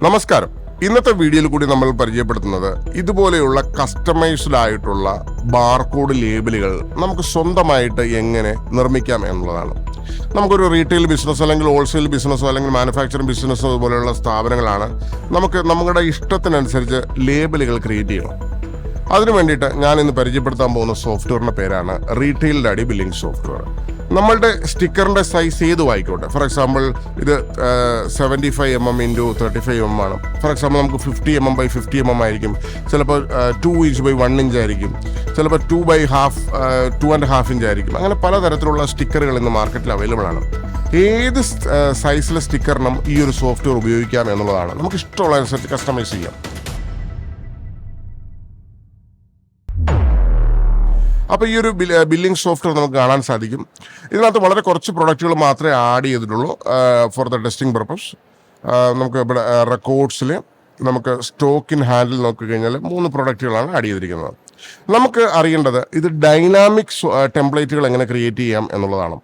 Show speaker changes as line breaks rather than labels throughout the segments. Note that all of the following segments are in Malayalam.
നമസ്കാരം. ഇന്നത്തെ വീഡിയോയിൽ കൂടി നമ്മൾ പരിചയപ്പെടുത്തുന്നത് ഇതുപോലെയുള്ള കസ്റ്റമൈസ്ഡ് ആയിട്ടുള്ള ബാർകോഡ് ലേബലുകൾ നമുക്ക് സ്വന്തമായിട്ട് എങ്ങനെ നിർമ്മിക്കാം എന്നുള്ളതാണ്. നമുക്കൊരു റീറ്റെയിൽ ബിസിനസ് അല്ലെങ്കിൽ ഹോൾസെയിൽ ബിസിനസ്സോ അല്ലെങ്കിൽ മാനുഫാക്ചറിംഗ് ബിസിനസ്സോ പോലെയുള്ള സ്ഥാപനങ്ങളാണ്. നമുക്ക് നമ്മുടെ ഇഷ്ടത്തിനനുസരിച്ച് ലേബലുകൾ ക്രിയേറ്റ് ചെയ്യണം. അതിനു വേണ്ടിയിട്ട് ഞാൻ ഇന്ന് പരിചയപ്പെടുത്താൻ പോകുന്ന സോഫ്റ്റ്വെയറിൻ്റെ പേരാണ് റീറ്റെയിൽ ഡാഡി ബില്ലിംഗ് സോഫ്റ്റ്വെയർ. നമ്മളുടെ സ്റ്റിക്കറിൻ്റെ സൈസ് ഏതും ആയിക്കോട്ടെ. ഫോർ എക്സാമ്പിൾ ഇത് 75mm ഇൻറ്റു 35mm ആണ്. ഫോർ എക്സാമ്പിൾ നമുക്ക് 50mm by 50mm ആയിരിക്കും. ചിലപ്പോൾ 2 inch by 1 inch ആയിരിക്കും. ചിലപ്പോൾ 2.5 inch ആയിരിക്കും. അങ്ങനെ പലതരത്തിലുള്ള സ്റ്റിക്കറുകൾ ഇന്ന് മാർക്കറ്റിൽ അവൈലബിൾ ആണ്. ഏത് സൈസിലെ സ്റ്റിക്കറിനും ഈ ഒരു സോഫ്റ്റ്വെയർ ഉപയോഗിക്കാം എന്നുള്ളതാണ്. നമുക്ക് ഇഷ്ടമുള്ള അനുസരിച്ച് കസ്റ്റമൈസ് ചെയ്യാം. അപ്പോൾ ഈ ഒരു ബില്ലിംഗ് സോഫ്റ്റ്വെയർ നമുക്ക് കാണാൻ സാധിക്കും. ഇതിനകത്ത് വളരെ കുറച്ച് പ്രൊഡക്റ്റുകൾ മാത്രമേ ആഡ് ചെയ്തിട്ടുള്ളൂ ഫോർ ദ ടെസ്റ്റിംഗ് പർപ്പസ്. നമുക്ക് ഇവിടെ റെക്കോർഡ്സിൽ നമുക്ക് സ്റ്റോക്ക് ഇൻ ഹാൻഡിൽ നോക്കിക്കഴിഞ്ഞാൽ 3 പ്രൊഡക്റ്റുകളാണ് ആഡ് ചെയ്തിരിക്കുന്നത്. നമുക്ക് അറിയേണ്ടത് ഇത് ഡൈനാമിക് ടെംപ്ലേറ്റുകൾ എങ്ങനെ ക്രിയേറ്റ് ചെയ്യാം എന്നുള്ളതാണ്.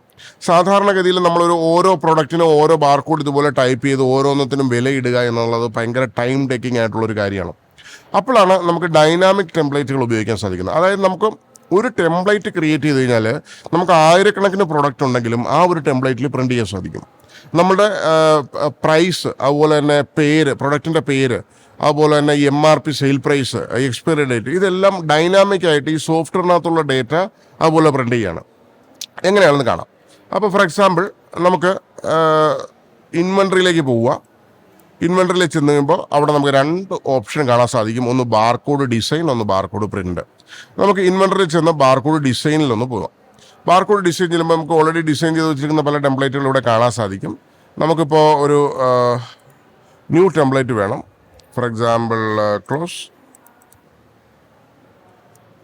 സാധാരണഗതിയിൽ നമ്മളൊരു ഓരോ പ്രൊഡക്റ്റിനും ഓരോ ബാർകോഡ് ഇതുപോലെ ടൈപ്പ് ചെയ്ത് ഓരോന്നത്തിനും വില ഇടുക എന്നുള്ളത് ഭയങ്കര ടൈം ടേക്കിംഗ് ആയിട്ടുള്ളൊരു കാര്യമാണ്. അപ്പോഴാണ് നമുക്ക് ഡൈനാമിക് ടെംപ്ലേറ്റുകൾ ഉപയോഗിക്കാൻ സാധിക്കുന്നത്. അതായത് നമുക്ക് ഒരു ടെംപ്ലേറ്റ് ക്രിയേറ്റ് ചെയ്ത് കഴിഞ്ഞാൽ നമുക്ക് ആയിരക്കണക്കിന് പ്രൊഡക്റ്റ് ഉണ്ടെങ്കിലും ആ ഒരു ടെംപ്ലേറ്റിൽ പ്രിൻ്റ് ചെയ്യാൻ സാധിക്കും. നമ്മുടെ പ്രൈസ്, അതുപോലെ തന്നെ പേര്, പ്രൊഡക്റ്റിൻ്റെ പേര്, അതുപോലെ തന്നെ MRP, sale price, expiry date, ഇതെല്ലാം ഡൈനാമിക് ആയിട്ട് ഈ സോഫ്റ്റ്വെയറിനകത്തുള്ള ഡേറ്റ അതുപോലെ പ്രിൻ്റ് ചെയ്യാണ്. എങ്ങനെയാണെന്ന് കാണാം. അപ്പോൾ ഫോർ എക്സാമ്പിൾ നമുക്ക് ഇൻവെൻട്രിയിലേക്ക് പോവുക. ഇൻവെൻട്രിയിൽ ചെന്ന് കഴിയുമ്പോൾ അവിടെ നമുക്ക് 2 ഓപ്ഷൻ കാണാൻ സാധിക്കും. ഒന്ന് ബാർകോഡ് ഡിസൈൻ, ഒന്ന് ബാർകോഡ് പ്രിൻ്റ്. നമുക്ക് ഇൻവെൻട്രിയിൽ ചെന്ന് ബാർകോഡ് ഡിസൈനിലൊന്ന് പോകാം. ബാർകോഡ് ഡിസൈൻ ചെയ്യുമ്പോൾ നമുക്ക് ഓൾറെഡി ഡിസൈൻ ചെയ്ത് വെച്ചിരിക്കുന്ന പല ടെംപ്ലേറ്റുകൾ ഇവിടെ കാണാൻ സാധിക്കും. നമുക്കിപ്പോൾ ഒരു ന്യൂ ടെംപ്ലേറ്റ് വേണം. ഫോർ എക്സാമ്പിൾ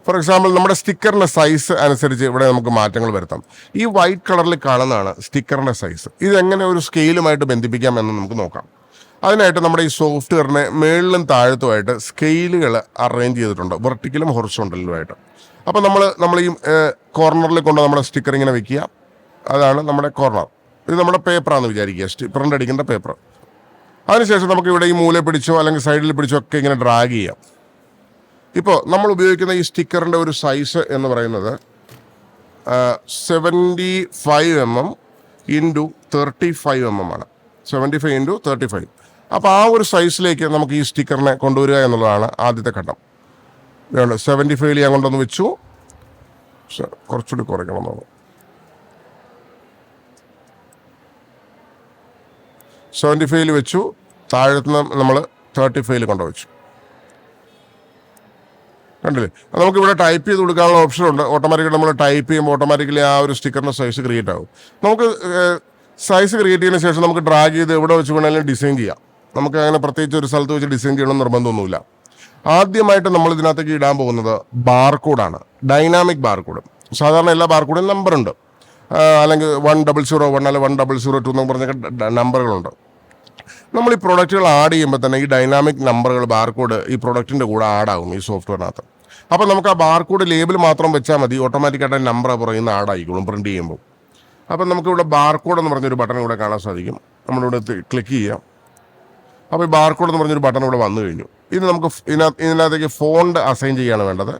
ഫോർ എക്സാമ്പിൾ നമ്മുടെ സ്റ്റിക്കറിൻ്റെ സൈസ് അനുസരിച്ച് ഇവിടെ നമുക്ക് മാറ്റങ്ങൾ വരുത്താം. ഈ വൈറ്റ് കളറിൽ കാണുന്നതാണ് സ്റ്റിക്കറിൻ്റെ സൈസ്. ഇതെങ്ങനെ ഒരു സ്കെയിലുമായിട്ട് ബന്ധിപ്പിക്കാം എന്ന് നമുക്ക് നോക്കാം. അതിനായിട്ട് നമ്മുടെ ഈ സോഫ്റ്റ്വെയറിനെ മേളിലും താഴത്തുമായിട്ട് സ്കെയിലുകൾ അറേഞ്ച് ചെയ്തിട്ടുണ്ട്, വെർട്ടിക്കലും ഹൊറിസോണ്ടലുമായിട്ട്. അപ്പോൾ നമ്മൾ ഈ കോർണറിൽ കൊണ്ട് നമ്മുടെ സ്റ്റിക്കർ ഇങ്ങനെ വെക്കുക. അതാണ് നമ്മുടെ കോർണർ. ഇത് നമ്മുടെ പേപ്പറാണെന്ന് വിചാരിക്കുക, പ്രിൻ്റ് അടിക്കേണ്ട പേപ്പർ. അതിനുശേഷം നമുക്ക് ഇവിടെ ഈ മൂല പിടിച്ചോ അല്ലെങ്കിൽ സൈഡിൽ പിടിച്ചോ ഒക്കെ ഇങ്ങനെ ഡ്രാഗ് ചെയ്യാം. ഇപ്പോൾ നമ്മൾ ഉപയോഗിക്കുന്ന ഈ സ്റ്റിക്കറിൻ്റെ ഒരു സൈസ് എന്ന് പറയുന്നത് 75mm ഇൻറ്റു 35mm ആണ്. 75 ഇൻറ്റു 35. അപ്പോൾ ആ ഒരു സൈസിലേക്ക് നമുക്ക് ഈ സ്റ്റിക്കറിനെ കൊണ്ടുവരിക എന്നുള്ളതാണ് ആദ്യത്തെ ഘട്ടം. 75 ഞാൻ കൊണ്ടുവന്ന് വെച്ചു. കുറച്ചുകൂടി കുറയ്ക്കണം എന്നാണ്. 75 വെച്ചു. താഴത്തുനിന്ന് നമ്മൾ 35 കൊണ്ടുവച്ചു. കണ്ടില്ലേ? നമുക്കിവിടെ ടൈപ്പ് ചെയ്ത് കൊടുക്കാനുള്ള ഓപ്ഷൻ ഉണ്ട്. ഓട്ടോമാറ്റിക്കലി നമ്മൾ ടൈപ്പ് ചെയ്യുമ്പോൾ ഓട്ടോമാറ്റിക്കലി ആ ഒരു സ്റ്റിക്കറിൻ്റെ സൈസ് ക്രിയേറ്റ് ആകും. നമുക്ക് സൈസ് ക്രിയേറ്റ് ചെയ്തതിന് ശേഷം നമുക്ക് ഡ്രാഗ് ചെയ്ത് എവിടെ വെച്ച് വേണമെങ്കിലും ഡിസൈൻ ചെയ്യാം. നമുക്ക് അങ്ങനെ പ്രത്യേകിച്ച് ഒരു സ്ഥലത്ത് വെച്ച് ഡിസൈൻ ചെയ്യണമെന്ന് നിർബന്ധമൊന്നുമില്ല. ആദ്യമായിട്ട് നമ്മൾ ഇതിനകത്തേക്ക് ഇടാൻ പോകുന്നത് ബാർകോഡാണ്, ഡൈനാമിക് ബാർകോഡ്. സാധാരണ എല്ലാ ബാർകോഡിനും നമ്പറുണ്ട്, അല്ലെങ്കിൽ 10001 അല്ലെങ്കിൽ 1002 എന്നൊക്കെ പറഞ്ഞ നമ്പറുകളുണ്ട്. നമ്മൾ ഈ പ്രൊഡക്റ്റുകൾ ആഡ് ചെയ്യുമ്പോൾ തന്നെ ഈ ഡൈനാമിക് നമ്പറുകൾ, ബാർകോഡ് ഈ പ്രൊഡക്റ്റിൻ്റെ കൂടെ ആഡാകും ഈ സോഫ്റ്റ്വെയറിനകത്ത്. അപ്പോൾ നമുക്ക് ആ ബാർകോഡ് ലേബിൾ മാത്രം വെച്ചാൽ മതി, ഓട്ടോമാറ്റിക്കായിട്ട് നമ്പർ പുറയുന്ന ആഡായിക്കോളും പ്രിൻ്റ് ചെയ്യുമ്പോൾ. അപ്പം നമുക്കിവിടെ ബാർകോഡ് എന്ന് പറഞ്ഞൊരു ബട്ടൺ ഇവിടെ കാണാൻ സാധിക്കും. നമ്മളിവിടെ ക്ലിക്ക് ചെയ്യാം. അപ്പോൾ ഈ ബാർകോഡ് എന്ന് പറഞ്ഞൊരു ബട്ടൺ ഇവിടെ വന്നു കഴിഞ്ഞു. ഇത് നമുക്ക് ഇതിനകത്തേക്ക് ഫോണ്ട് അസൈൻ ചെയ്യാണ് വേണ്ടത്.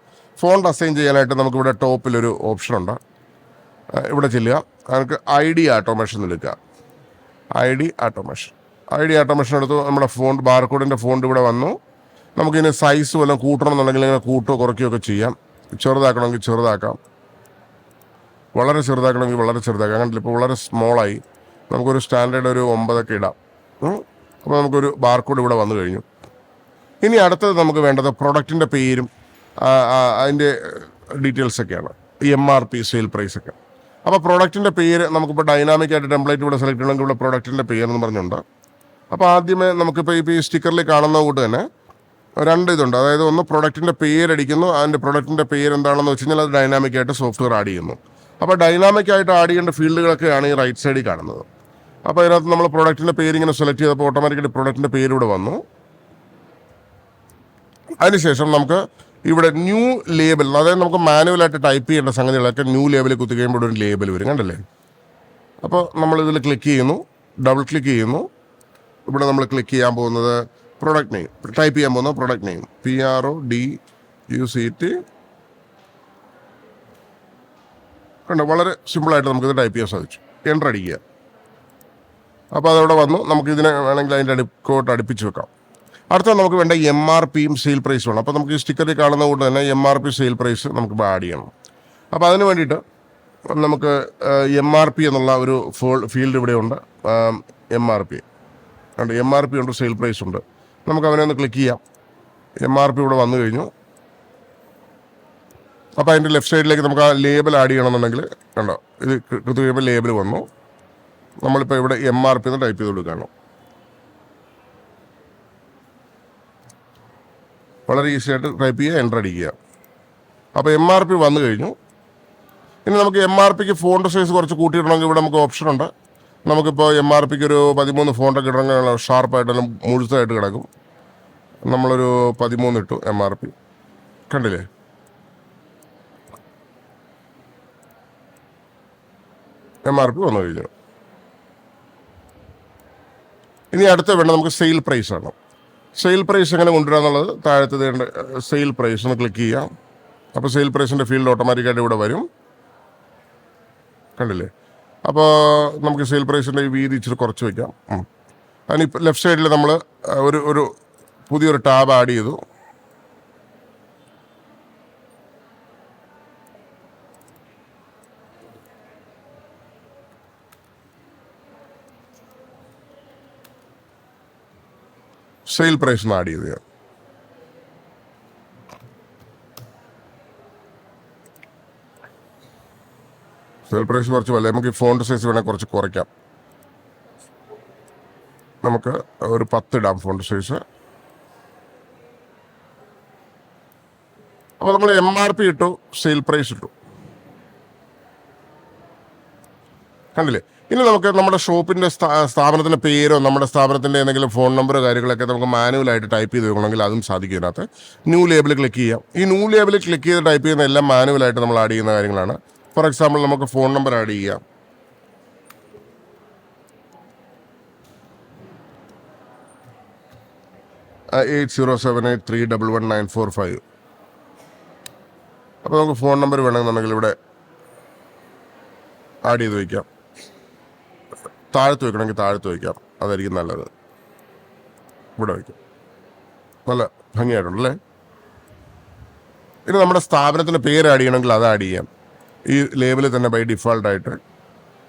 ഫോണ്ട് അസൈൻ ചെയ്യാനായിട്ട് നമുക്കിവിടെ ടോപ്പിലൊരു ഓപ്ഷനുണ്ട്. ഇവിടെ ചെല്ലുക. നമുക്ക് ID ഓട്ടോമേഷൻ എടുക്കുക. ID ഓട്ടോമേഷൻ എടുത്തു. നമ്മുടെ ഫോണ്ട്, ബാർകോഡിൻ്റെ ഫോണ്ട് ഇവിടെ വന്നു. നമുക്കിതിന് സൈസ് വല്ലതും കൂട്ടണമെന്നുണ്ടെങ്കിൽ ഇങ്ങനെ കൂട്ടുകയോ കുറയ്ക്കുകയോ ഒക്കെ ചെയ്യാം. ചെറുതാക്കണമെങ്കിൽ ചെറുതാക്കാം, വളരെ ചെറുതാക്കണമെങ്കിൽ വളരെ ചെറുതാക്കാം. കണ്ടില്ല, ഇപ്പോൾ വളരെ സ്മോളായി. നമുക്കൊരു സ്റ്റാൻഡേർഡ് ഒരു 9 ഇടാം. അപ്പോൾ നമുക്കൊരു ബാർകോഡ് ഇവിടെ വന്നു കഴിഞ്ഞു. ഇനി അടുത്തത് നമുക്ക് വേണ്ടത് പ്രൊഡക്റ്റിൻ്റെ പേരും അതിൻ്റെ ഡീറ്റെയിൽസൊക്കെയാണ്, MRP, സെയിൽ പ്രൈസൊക്കെ. അപ്പോൾ പ്രൊഡക്റ്റിൻ്റെ പേര് നമുക്കിപ്പോൾ ഡൈനാമിക് ആയിട്ട് ടെംപ്ലേറ്റ് ഇവിടെ സെലക്ട് ചെയ്യണമെങ്കിൽ ഇവിടെ പ്രൊഡക്റ്റിൻ്റെ പേരെന്ന് പറഞ്ഞുണ്ട്. അപ്പോൾ ആദ്യമേ നമുക്കിപ്പോൾ ഈ സ്റ്റിക്കറിൽ കാണുന്ന കൂട്ട് തന്നെ 2 ഇതുണ്ട്. അതായത് ഒന്ന് പ്രൊഡക്റ്റിൻ്റെ പേരടിക്കുന്നു, അതിൻ്റെ പ്രൊഡക്റ്റിൻ്റെ പേര് എന്താണെന്ന് വെച്ച് കഴിഞ്ഞാൽ അത് ഡൈനാമിക് ആയിട്ട് സോഫ്റ്റ്വെയർ ആഡ് ചെയ്യുന്നു. അപ്പോൾ ഡൈനാമിക് ആയിട്ട് ആഡ് ചെയ്യേണ്ട ഫീൽഡുകളൊക്കെയാണ് ഈ റൈറ്റ് സൈഡിൽ കാണുന്നത്. അപ്പോൾ അതിനകത്ത് നമ്മൾ പ്രൊഡക്റ്റിൻ്റെ പേര് ഇങ്ങനെ സെലക്ട് ചെയ്തപ്പോൾ ഓട്ടോമാറ്റിക്കലി പ്രൊഡക്റ്റിൻ്റെ പേര് ഇവിടെ വന്നു. അതിനുശേഷം നമുക്ക് ഇവിടെ ന്യൂ ലേബൽ, അതായത് നമുക്ക് മാനുവലായിട്ട് ടൈപ്പ് ചെയ്യേണ്ട സംഗതികളൊക്കെ ന്യൂ ലേബലിൽ കുത്തി കഴിയുമ്പോൾ ഒരു ലേബൽ വരും, കണ്ടല്ലേ? അപ്പോൾ നമ്മളിതിൽ ക്ലിക്ക് ചെയ്യുന്നു, ഡബിൾ ക്ലിക്ക് ചെയ്യുന്നു. ഇവിടെ നമ്മൾ ക്ലിക്ക് ചെയ്യാൻ പോകുന്നത് പ്രൊഡക്റ്റ് നെയിം, ടൈപ്പ് ചെയ്യാൻ പോകുന്നത് പ്രൊഡക്റ്റ് നെയിം PRODUCT. കണ്ടോ, വളരെ സിമ്പിളായിട്ട് നമുക്കിത് ടൈപ്പ് ചെയ്യാൻ സാധിച്ചു. എൻ്റർ അടിക്കുക. അപ്പോൾ അതവിടെ വന്നു. നമുക്കിതിനെ വേണമെങ്കിൽ അതിൻ്റെ അടുക്കോട്ട് അടുപ്പിച്ച് വെക്കാം. അടുത്ത നമുക്ക് വേണ്ട MRPയും സെയിൽ പ്രൈസും വേണം. അപ്പോൾ നമുക്ക് ഈ സ്റ്റിക്കറിൽ കാണുന്ന കൊണ്ട് തന്നെ MRP സെയിൽ പ്രൈസ് നമുക്ക് ആഡ് ചെയ്യണം. അപ്പോൾ അതിന് വേണ്ടിയിട്ട് നമുക്ക് MRP എന്നുള്ള ഒരു ഫീൽഡ് ഇവിടെ ഉണ്ട്. MRP ഉണ്ട്, MRP ഉണ്ട്, സെയിൽ പ്രൈസ് ഉണ്ട്. നമുക്ക് അവനെ ഒന്ന് ക്ലിക്ക് ചെയ്യാം. MRP ഇവിടെ വന്നു കഴിഞ്ഞു. അപ്പോൾ അതിൻ്റെ ലെഫ്റ്റ് സൈഡിലേക്ക് നമുക്ക് ആ ലേബൽ ആഡ് ചെയ്യണമെന്നുണ്ടെങ്കിൽ കണ്ടോ, ഇത് കൊടുത്തു കഴിയുമ്പോൾ ലേബൽ വന്നു. നമ്മളിപ്പോൾ ഇവിടെ MRP എന്ന് ടൈപ്പ് ചെയ്ത് കൊടുക്കുകയാണ്. വളരെ ഈസി ആയിട്ട് ടൈപ്പ് ചെയ്യുക, എൻ്റർ അടിക്കുക. അപ്പോൾ MRP വന്നു കഴിഞ്ഞു. ഇനി നമുക്ക് MRPക്ക് ഫോണ്ട് സൈസ് കുറച്ച് കൂട്ടിയിടണമെങ്കിൽ ഇവിടെ നമുക്ക് ഓപ്ഷൻ ഉണ്ട്. നമുക്കിപ്പോൾ MRPക്ക് ഒരു 13 ഫോണ്ടൊക്കെ ഇടണമെങ്കിൽ ഷാർപ്പായിട്ടെല്ലാം മുഴുത്തായിട്ട് കിടക്കും. നമ്മളൊരു 13 ഇട്ടു MRP. കണ്ടില്ലേ? MRP വന്നു കഴിഞ്ഞു. ഇനി അടുത്ത വേണ്ട നമുക്ക് സെയിൽ പ്രൈസ് ആണ്. സെയിൽ പ്രൈസ് എങ്ങനെ കൊണ്ടുവരിക എന്നുള്ളത് താഴത്ത് സെയിൽ പ്രൈസ് ഒന്ന് ക്ലിക്ക് ചെയ്യാം. അപ്പോൾ സെയിൽ പ്രൈസിൻ്റെ ഫീൽഡ് ഓട്ടോമാറ്റിക്കായിട്ട് ഇവിടെ വരും. കണ്ടില്ലേ? അപ്പോൾ നമുക്ക് സെയിൽ പ്രൈസിൻ്റെ ഈ വീതി ഇച്ചിരി കുറച്ച് വയ്ക്കാം. അതിന് ലെഫ്റ്റ് സൈഡിൽ നമ്മൾ ഒരു പുതിയൊരു ടാബ് ആഡ് ചെയ്തു. സെയിൽ പ്രൈസ് ഒന്ന് ആഡ് ചെയ്ത് സെയിൽ പ്രൈസ് കുറച്ച് വല്ല നമുക്ക് ഈ ഫോണ്ട് സൈസ് വേണമെങ്കിൽ കുറച്ച് കുറയ്ക്കാം. നമുക്ക് ഒരു 10 ഇടാം ഫോണ്ട് സൈസ്. അപ്പോൾ നമ്മൾ MRP ഇട്ടു, സെയിൽ പ്രൈസ് ഇട്ടു. കണ്ടില്ലേ? ഇനി നമുക്ക് നമ്മുടെ ഷോപ്പിൻ്റെ സ്ഥാപനത്തിൻ്റെ പേരോ നമ്മുടെ സ്ഥാപനത്തിൻ്റെ എന്തെങ്കിലും ഫോൺ നമ്പറോ കാര്യങ്ങളൊക്കെ നമുക്ക് മാനുവലായിട്ട് ടൈപ്പ് ചെയ്ത് വെക്കണമെങ്കിൽ അതും സാധിക്കും. ഇതിനകത്ത് ന്യൂ ലേബിൾ ക്ലിക്ക് ചെയ്യാം. ഈ ന്യൂ ലേബിൾ ക്ലിക്ക് ചെയ്ത് ടൈപ്പ് ചെയ്യുന്ന എല്ലാം മാനുവലായിട്ട് നമ്മൾ ആഡ് ചെയ്യുന്ന കാര്യങ്ങളാണ്. ഫോർ എക്സാമ്പിൾ നമുക്ക് ഫോൺ നമ്പർ ആഡ് ചെയ്യാം. ആ 8078311945. അപ്പോൾ നമുക്ക് ഫോൺ നമ്പർ വേണമെന്നുണ്ടെങ്കിൽ ഇവിടെ ആഡ് ചെയ്ത് വയ്ക്കാം. താഴത്ത് വയ്ക്കണമെങ്കിൽ താഴത്ത് വയ്ക്കാം, അതായിരിക്കും നല്ലത്. ഇവിടെ വയ്ക്കാം. നല്ല ഭംഗിയായിട്ടുണ്ടല്ലേ? ഇനി നമ്മുടെ സ്ഥാപനത്തിൻ്റെ പേര് ആഡ് ചെയ്യണമെങ്കിൽ അത് ആഡ് ചെയ്യാം. ഈ ലേബിളിൽ തന്നെ ബൈ ഡിഫോൾട്ടായിട്ട്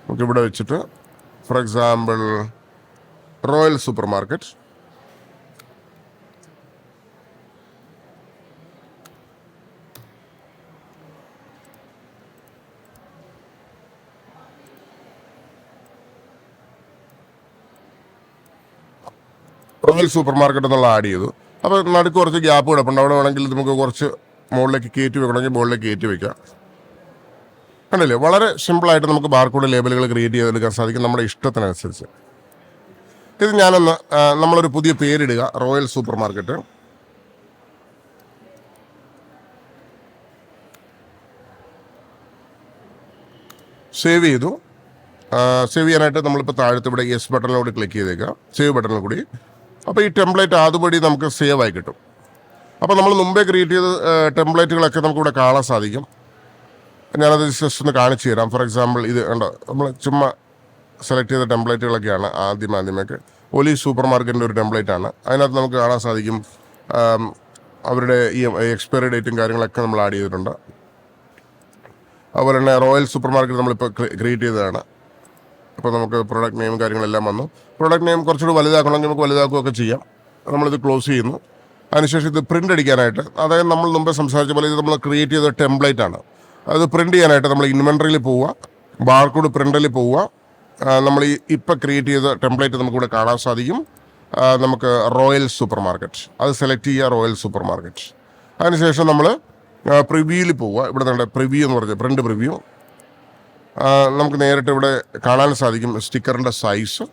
നമുക്കിവിടെ വെച്ചിട്ട് for example royal super market. Royal super market എന്നുള്ള ആഡ് ചെയ്തു. അപ്പോൾ നടുക്ക് കുറച്ച് ഗ്യാപ്പ് കിടപ്പുണ്ട്. അവിടെ വേണമെങ്കിൽ നമുക്ക് കുറച്ച് മുകളിലേക്ക് കയറ്റി വെക്കണമെങ്കിൽ മുകളിലേക്ക് കയറ്റി വെക്കാം. കണ്ടില്ലേ? വളരെ സിമ്പിളായിട്ട് നമുക്ക് ബാർകോഡ് ലേബലുകൾ ക്രിയേറ്റ് ചെയ്തെടുക്കാൻ സാധിക്കും നമ്മുടെ ഇഷ്ടത്തിനനുസരിച്ച്. ഇത് ഞാനൊന്ന് നമ്മളൊരു പുതിയ പേരിടുക, റോയൽ സൂപ്പർ മാർക്കറ്റ്. സേവ് ചെയ്തു. സേവ് ചെയ്യാനായിട്ട് നമ്മളിപ്പോൾ താഴത്ത് ഇവിടെ യെസ് ബട്ടണിലോട് ക്ലിക്ക് ചെയ്തേക്കുക, സേവ് ബട്ടണിൽ കൂടി. അപ്പോൾ ഈ ടെംപ്ലേറ്റ് അതുവഴി നമുക്ക് സേവ് ആയി കിട്ടും. അപ്പോൾ നമ്മൾ മുമ്പേ ക്രിയേറ്റ് ചെയ്ത ടെംപ്ലേറ്റുകളൊക്കെ നമുക്കിവിടെ കാണാൻ സാധിക്കും. ഞാനത് ജസ്റ്റ് ഒന്ന് കാണിച്ചു തരാം. ഫോർ എക്സാമ്പിൾ ഇത് കണ്ടോ, നമ്മൾ ചുമ്മാ സെലക്ട് ചെയ്ത ടെംപ്ലേറ്റുകളൊക്കെയാണ്. ആദ്യമൊക്കെ ഒലി സൂപ്പർ മാർക്കറ്റിൻ്റെ ഒരു ടെംപ്ലേറ്റാണ്. അതിനകത്ത് നമുക്ക് കാണാൻ സാധിക്കും അവരുടെ ഈ എക്സ്പയറി ഡേറ്റും കാര്യങ്ങളൊക്കെ നമ്മൾ ആഡ് ചെയ്തിട്ടുണ്ട്. അതുപോലെ തന്നെ റോയൽ സൂപ്പർ മാർക്കറ്റ് നമ്മളിപ്പോൾ ക്രിയേറ്റ് ചെയ്തതാണ്. അപ്പോൾ നമുക്ക് പ്രൊഡക്റ്റ് നെയിം കാര്യങ്ങളെല്ലാം വന്നു. പ്രൊഡക്റ്റ് നെയിം കുറച്ചുകൂടി വലുതാക്കണമെങ്കിൽ നമുക്ക് വലുതാക്കുകയൊക്കെ ചെയ്യാം. നമ്മളിത് ക്ലോസ് ചെയ്യുന്നു. അതിനുശേഷം ഇത് പ്രിൻ്റ് അടിക്കാനായിട്ട്, അതായത് നമ്മൾ മുമ്പേ സംസാരിച്ച പോലെ ഇത് നമ്മൾ ക്രിയേറ്റ് ചെയ്ത ടെംപ്ലേറ്റ് ആണ്. അത് പ്രിൻ്റ് ചെയ്യാനായിട്ട് നമ്മൾ ഇൻവെൻട്രിയിൽ പോവുക, ബാർകോഡ് പ്രിൻ്ററിൽ പോവുക. നമ്മൾ ഈ ഇപ്പം ക്രിയേറ്റ് ചെയ്ത ടെംപ്ലേറ്റ് നമുക്കിവിടെ കാണാൻ സാധിക്കും. നമുക്ക് റോയൽ സൂപ്പർ മാർക്കറ്റ് അത് സെലക്ട് ചെയ്യുക, റോയൽ സൂപ്പർ മാർക്കറ്റ്. അതിനുശേഷം നമ്മൾ പ്രിവ്യൂവിൽ പോവുക. ഇവിടെ നമ്മുടെ പ്രിവ്യൂ എന്ന് പറഞ്ഞാൽ പ്രിൻ്റ് പ്രിവ്യൂ. നമുക്ക് നേരിട്ട് ഇവിടെ കാണാൻ സാധിക്കും സ്റ്റിക്കറിൻ്റെ സൈസ്.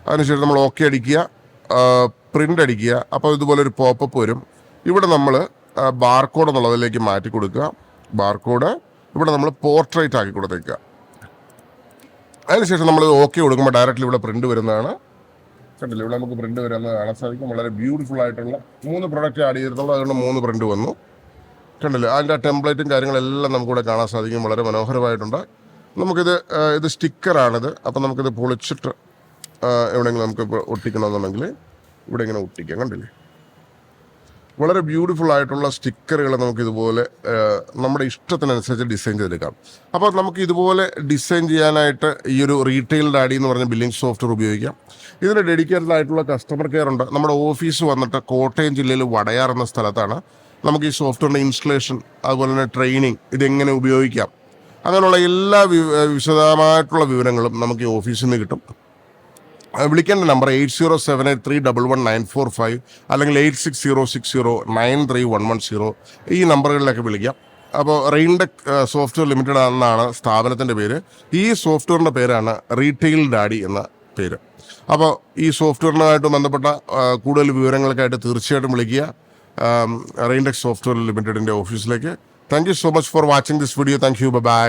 അതിനുശേഷം നമ്മൾ ഓക്കെ അടിക്കുക, പ്രിൻ്റ് അടിക്കുക. അപ്പോൾ ഇതുപോലൊരു പോപ്പപ്പ് വരും. ഇവിടെ നമ്മൾ ബാർകോഡ് എന്നുള്ളതിലേക്ക് മാറ്റി കൊടുക്കുക. ബാർകോഡ് ഇവിടെ നമ്മൾ പോർട്രേറ്റ് ആക്കി കൊടുത്തേക്കുക. അതിനുശേഷം നമ്മൾ ഓക്കെ കൊടുക്കുമ്പോൾ ഡയറക്റ്റ്ലി ഇവിടെ പ്രിൻ്റ് വരുന്നതാണ്. കണ്ടില്ല, ഇവിടെ നമുക്ക് പ്രിന്റ് വരുന്നത് കാണാൻ സാധിക്കും. വളരെ ബ്യൂട്ടിഫുൾ ആയിട്ടുള്ള 3 പ്രൊഡക്റ്റ് ആഡ് ചെയ്തിട്ടുള്ളൂ, അതുകൊണ്ട് 3 പ്രിന്റ് വന്നു. കണ്ടില്ല, അതിൻ്റെ ടെംപ്ലേറ്റും കാര്യങ്ങളെല്ലാം നമുക്കിവിടെ കാണാൻ സാധിക്കും. വളരെ മനോഹരമായിട്ടുണ്ട്. ഇത് സ്റ്റിക്കറാണിത്. അപ്പം നമുക്കിത് പൊളിച്ചിട്ട് എവിടെയെങ്കിലും നമുക്ക് ഒട്ടിക്കണമെന്നുണ്ടെങ്കിൽ ഇവിടെ ഇങ്ങനെ ഒട്ടിക്കാം. കണ്ടില്ലേ, വളരെ ബ്യൂട്ടിഫുൾ ആയിട്ടുള്ള സ്റ്റിക്കറുകൾ നമുക്ക് ഇതുപോലെ നമ്മുടെ ഇഷ്ടത്തിനനുസരിച്ച് ഡിസൈൻ ചെയ്തെടുക്കാം. അപ്പോൾ നമുക്ക് ഇതുപോലെ ഡിസൈൻ ചെയ്യാനായിട്ട് ഈ ഒരു റീറ്റെയിൽ ഡാഡി എന്ന് പറഞ്ഞ ബില്ലിംഗ് സോഫ്റ്റ്വെയർ ഉപയോഗിക്കാം. ഇതിന് ഡെഡിക്കേറ്റഡ് ആയിട്ടുള്ള കസ്റ്റമർ കെയർ ഉണ്ട്. നമ്മുടെ ഓഫീസ് വന്നിട്ട് കോട്ടയം ജില്ലയിൽ വടയാർ എന്ന സ്ഥലത്താണ്. നമുക്ക് ഈ സോഫ്റ്റ്വെയറിൻ്റെ ഇൻസ്റ്റലേഷൻ, അതുപോലെ തന്നെ ട്രെയിനിങ്, ഇതെങ്ങനെ ഉപയോഗിക്കാം, അങ്ങനെയുള്ള എല്ലാ വിശദമായിട്ടുള്ള വിവരങ്ങളും നമുക്ക് ഈ ഓഫീസിൽ നിന്ന് കിട്ടും. വിളിക്കേണ്ട നമ്പർ 8078311945 അല്ലെങ്കിൽ 8606093110. ഈ നമ്പറുകളിലൊക്കെ വിളിക്കാം. അപ്പോൾ റെയിൻടെക് സോഫ്റ്റ്വെയർ ലിമിറ്റഡ് എന്നാണ് സ്ഥാപനത്തിൻ്റെ പേര്. ഈ സോഫ്റ്റ്വെയറിൻ്റെ പേരാണ് റീറ്റെയിൽ ഡാഡി എന്ന പേര്. അപ്പോൾ ഈ സോഫ്റ്റ്വെയറിനുമായിട്ട് ബന്ധപ്പെട്ട കൂടുതൽ വിവരങ്ങൾക്കായിട്ട് തീർച്ചയായിട്ടും വിളിക്കുക റെയിൻടെക് സോഫ്റ്റ്വെയർ ലിമിറ്റഡിൻ്റെ ഓഫീസിലേക്ക്. Thank you so much for watching this video. Thank you. By.